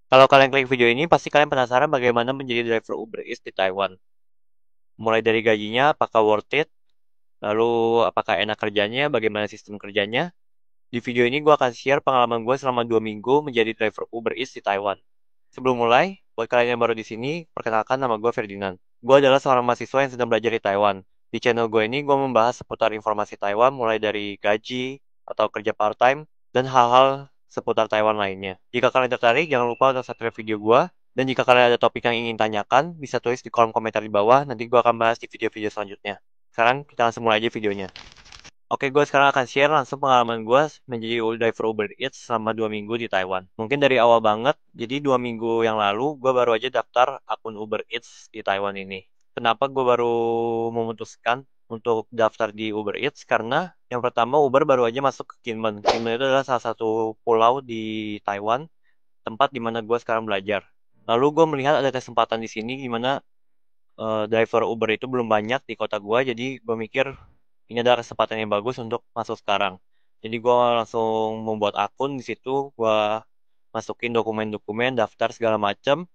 Kalau kalian klik video ini, pasti kalian penasaran bagaimana menjadi driver Uber Eats di Taiwan. Mulai dari gajinya, apakah worth it, lalu apakah enak kerjanya, bagaimana sistem kerjanya. Di video ini gue akan share pengalaman gue selama 2 minggu menjadi driver Uber Eats di Taiwan. Sebelum mulai, buat kalian yang baru di sini, perkenalkan nama gue Ferdinand. Gue adalah seorang mahasiswa yang sedang belajar di Taiwan. Di channel gue ini, gue membahas seputar informasi Taiwan mulai dari gaji, atau kerja part-time, dan hal-hal seputar Taiwan lainnya. Jika kalian tertarik, jangan lupa untuk subscribe video gue. Dan jika kalian ada topik yang ingin tanyakan, bisa tulis di kolom komentar di bawah, nanti gue akan bahas di video-video selanjutnya. Sekarang, kita langsung mulai aja videonya. Oke, gue sekarang akan share langsung pengalaman gue menjadi driver Uber Eats selama 2 minggu di Taiwan. Mungkin dari awal banget, jadi 2 minggu yang lalu gue baru aja daftar akun Uber Eats di Taiwan ini. Kenapa gue baru memutuskan untuk daftar di Uber Eats? Karena yang pertama Uber baru aja masuk ke Kinmen. Kinmen itu adalah salah satu pulau di Taiwan, tempat di mana gue sekarang belajar. Lalu gue melihat ada kesempatan di sini di mana driver Uber itu belum banyak di kota gue, jadi gue mikir ini adalah kesempatan yang bagus untuk masuk sekarang. Jadi gue langsung membuat akun di situ, gue masukin dokumen-dokumen, daftar segala macam.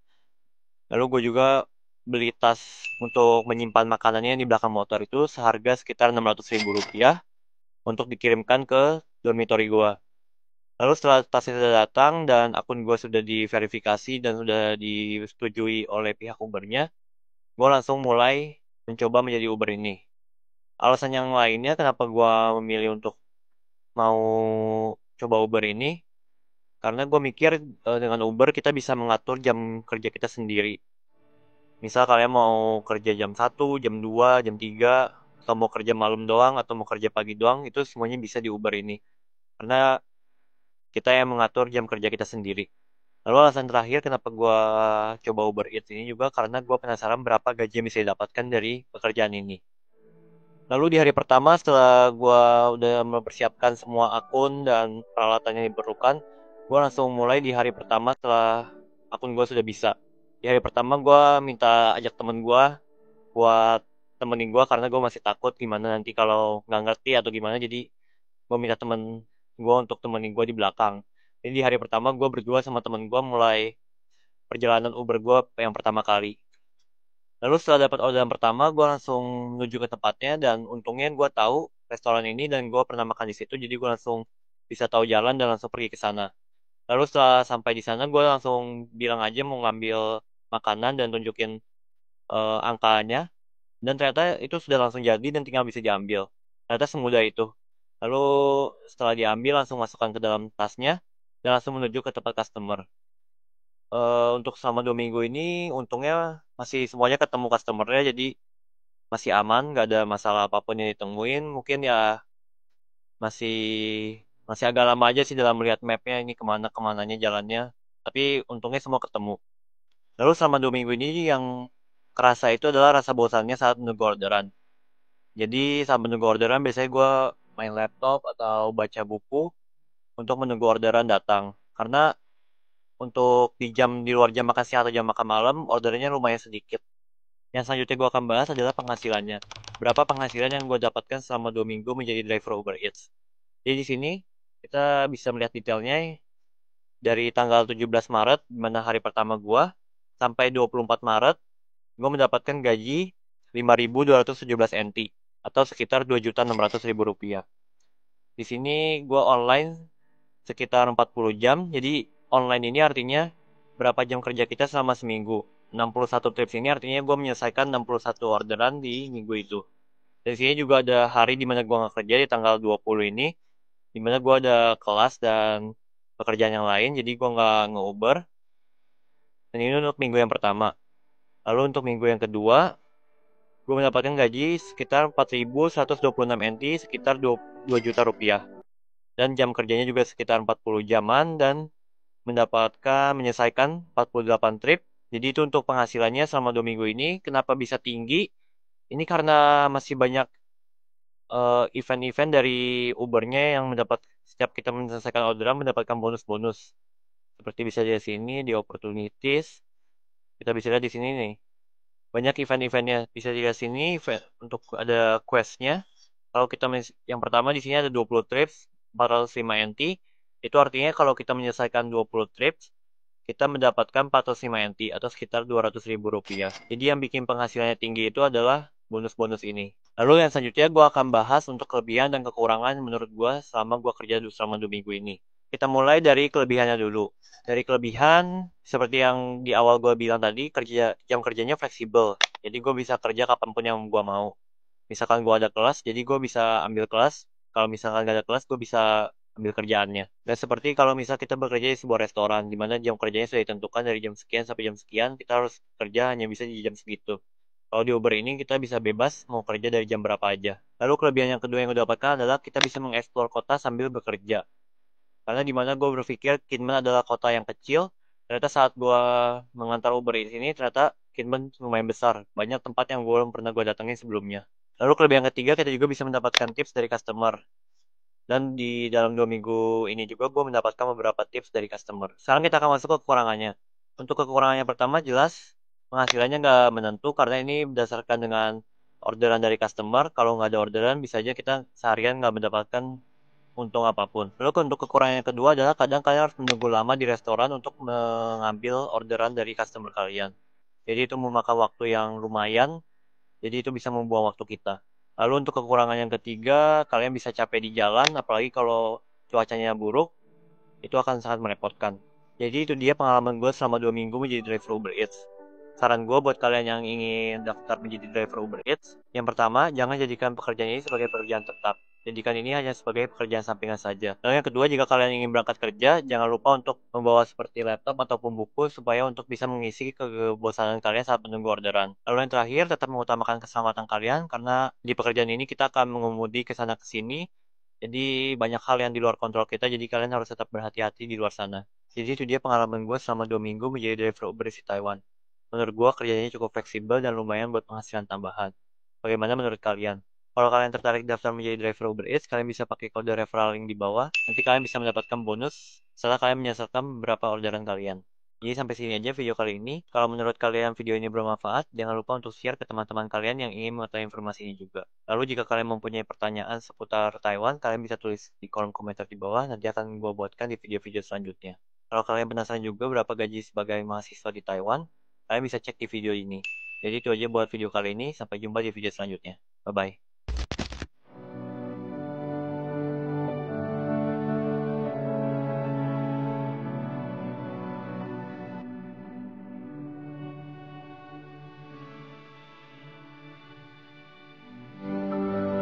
Lalu gue juga beli tas untuk menyimpan makanannya di belakang motor itu seharga sekitar 600.000 rupiah untuk dikirimkan ke dormitory gue. Lalu setelah tas itu sudah datang dan akun gue sudah diverifikasi dan sudah disetujui oleh pihak Ubernya, gue langsung mulai mencoba menjadi Uber ini. Alasan yang lainnya kenapa gue memilih untuk mau coba Uber ini, karena gue mikir dengan Uber kita bisa mengatur jam kerja kita sendiri. Misal kalian mau kerja jam 1, jam 2, jam 3, atau mau kerja malam doang, atau mau kerja pagi doang, itu semuanya bisa di Uber ini. Karena kita yang mengatur jam kerja kita sendiri. Lalu alasan terakhir kenapa gue coba Uber Eats ini juga karena gue penasaran berapa gaji yang bisa didapatkan dari pekerjaan ini. Lalu di hari pertama setelah gue udah mempersiapkan semua akun dan peralatan yang diperlukan, gue langsung mulai di hari pertama setelah akun gue sudah bisa. Di hari pertama gue minta ajak temen gue buat temenin gue karena gue masih takut gimana nanti kalau nggak ngerti atau gimana, jadi gue minta temen gue untuk temenin gue di belakang. Jadi di hari pertama gue berdua sama temen gue mulai perjalanan Uber gue yang pertama kali. Lalu setelah dapat orderan pertama, gue langsung menuju ke tempatnya dan untungnya gue tahu restoran ini dan gue pernah makan di situ, jadi gue langsung bisa tahu jalan dan langsung pergi ke sana. Lalu setelah sampai di sana, gue langsung bilang aja mau ngambil makanan dan tunjukin angkanya, dan ternyata itu sudah langsung jadi dan tinggal bisa diambil. Ternyata semudah itu. Lalu setelah diambil, langsung masukkan ke dalam tasnya dan langsung menuju ke tempat customer. Untuk selama 2 minggu ini, untungnya masih semuanya ketemu customernya, jadi masih aman, nggak ada masalah apapun yang ditemuin. Mungkin ya masih masih agak lama aja sih dalam melihat mapnya ini kemana kemananya jalannya. Tapi untungnya semua ketemu. Lalu selama 2 minggu ini yang kerasa itu adalah rasa bosannya saat menunggu orderan. Jadi saat menunggu orderan biasanya gue main laptop atau baca buku untuk menunggu orderan datang. Karena untuk di luar jam makan siang atau jam makan malam orderannya lumayan sedikit. Yang selanjutnya gue akan bahas adalah penghasilannya. Berapa penghasilan yang gue dapatkan selama 2 minggu menjadi driver Uber Eats. Jadi di sini kita bisa melihat detailnya dari tanggal 17 Maret, di mana hari pertama gue, sampai 24 Maret, gue mendapatkan gaji 5.217 NT, atau sekitar 2.600.000 rupiah. Di sini gue online sekitar 40 jam, jadi online ini artinya berapa jam kerja kita selama seminggu. 61 trips ini artinya gue menyelesaikan 61 orderan di minggu itu. Dan sini juga ada hari di mana gue nggak kerja di tanggal 20 ini, di mana gue ada kelas dan pekerjaan yang lain, jadi gue nggak nge-Uber. Dan ini untuk minggu yang pertama. Lalu untuk minggu yang kedua, gue mendapatkan gaji sekitar 4.126 NT, sekitar 2 juta rupiah. Dan jam kerjanya juga sekitar 40 jaman dan menyelesaikan 48 trip. Jadi itu untuk penghasilannya selama 2 minggu ini. Kenapa bisa tinggi? Ini karena masih banyak event-event dari Ubernya yang setiap kita menyelesaikan orderan mendapatkan bonus-bonus. Seperti bisa di sini di opportunities, kita bisa lihat di sini nih. Banyak event-eventnya. Bisa dilihat sini untuk ada questnya. Kalau kita yang pertama di sini ada 20 trips, 405 NT. Itu artinya kalau kita menyelesaikan 20 trips, kita mendapatkan 405 NT atau sekitar 200 ribu rupiah. Jadi yang bikin penghasilannya tinggi itu adalah bonus-bonus ini. Lalu yang selanjutnya gue akan bahas untuk kelebihan dan kekurangan menurut gue selama gue kerja selama 2 minggu ini. Kita mulai dari kelebihannya dulu. Dari kelebihan, seperti yang di awal gue bilang tadi, jam kerjanya fleksibel. Jadi gue bisa kerja kapanpun yang gue mau. Misalkan gue ada kelas, jadi gue bisa ambil kelas. Kalau misalkan gak ada kelas, gue bisa ambil kerjaannya. Dan seperti kalau misal kita bekerja di sebuah restoran, di mana jam kerjanya sudah ditentukan dari jam sekian sampai jam sekian, kita harus kerja hanya bisa di jam segitu. Kalau di Uber ini kita bisa bebas mau kerja dari jam berapa aja. Lalu kelebihan yang kedua yang gue dapatkan adalah kita bisa mengeksplor kota sambil bekerja. Karena di mana gue berpikir Kinmen adalah kota yang kecil, ternyata saat gue mengantar Uber di sini, ternyata Kinmen lumayan besar. Banyak tempat yang belum pernah gue datangin sebelumnya. Lalu kelebihan ketiga, kita juga bisa mendapatkan tips dari customer. Dan di dalam 2 minggu ini juga gue mendapatkan beberapa tips dari customer. Sekarang kita akan masuk ke kekurangannya. Untuk kekurangannya pertama jelas penghasilannya nggak menentu karena ini berdasarkan dengan orderan dari customer. Kalau nggak ada orderan bisa aja kita seharian nggak mendapatkan untung apapun. Lalu untuk kekurangan yang kedua adalah kadang kalian harus menunggu lama di restoran untuk mengambil orderan dari customer kalian. Jadi itu memakan waktu yang lumayan, jadi itu bisa membuang waktu kita. Lalu untuk kekurangan yang ketiga, kalian bisa capek di jalan, apalagi kalau cuacanya buruk, itu akan sangat merepotkan. Jadi itu dia pengalaman gue selama 2 minggu menjadi driver Uber Eats. Saran gue buat kalian yang ingin daftar menjadi driver Uber Eats, yang pertama, jangan jadikan pekerjaan ini sebagai pekerjaan tetap. Jadikan ini hanya sebagai pekerjaan sampingan saja. Lalu yang kedua, jika kalian ingin berangkat kerja, jangan lupa untuk membawa seperti laptop ataupun buku supaya untuk bisa mengisi kebosanan kalian saat menunggu orderan. Lalu yang terakhir, tetap mengutamakan keselamatan kalian karena di pekerjaan ini kita akan mengemudi ke sana ke sini. Jadi banyak hal yang di luar kontrol kita, jadi kalian harus tetap berhati-hati di luar sana. Jadi itu dia pengalaman gue selama 2 minggu menjadi driver Uber Eats di Taiwan. Menurut gue kerjanya cukup fleksibel dan lumayan buat penghasilan tambahan. Bagaimana menurut kalian? Kalau kalian tertarik daftar menjadi driver Uber Eats, kalian bisa pakai kode referral link di bawah. Nanti kalian bisa mendapatkan bonus setelah kalian menyelesaikan beberapa orderan kalian. Jadi sampai sini aja video kali ini. Kalau menurut kalian video ini bermanfaat, jangan lupa untuk share ke teman-teman kalian yang ingin mengetahui informasi ini juga. Lalu jika kalian mempunyai pertanyaan seputar Taiwan, kalian bisa tulis di kolom komentar di bawah, nanti akan gue buatkan di video-video selanjutnya. Kalau kalian penasaran juga berapa gaji sebagai mahasiswa di Taiwan, kalian bisa cek di video ini. Jadi itu aja buat video kali ini, sampai jumpa di video selanjutnya. Bye-bye.